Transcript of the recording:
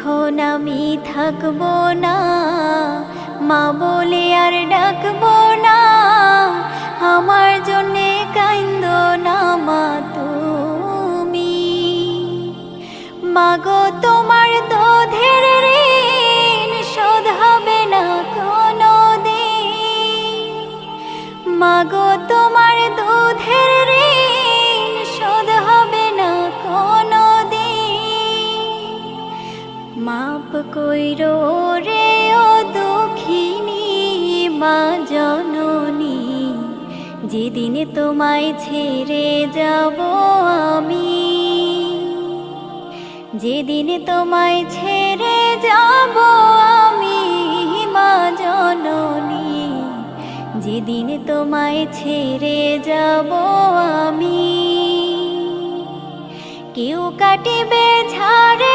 যখন আমি থাকবো না, মা বলে আর ডাকবো না, আমার জন্যে কাইন্দো না মা তুমি। মাগো তোমার দুধের ঋণ শোধ হবে না কোনোদিন, মাগো তোমার দুধের ঋণ শোধ হবে না কোনোদিন। মাপ কইরো রে ও দুঃখিনী মা জননী, যেদিন তোমায় ছেড়ে যাব আমি, যেদিন তোমায় ছেড়ে যাব আমি মা জননী, যেদিন তোমায় ছেড়ে যাব আমি। কেউ কাটিবে ঝাড়ে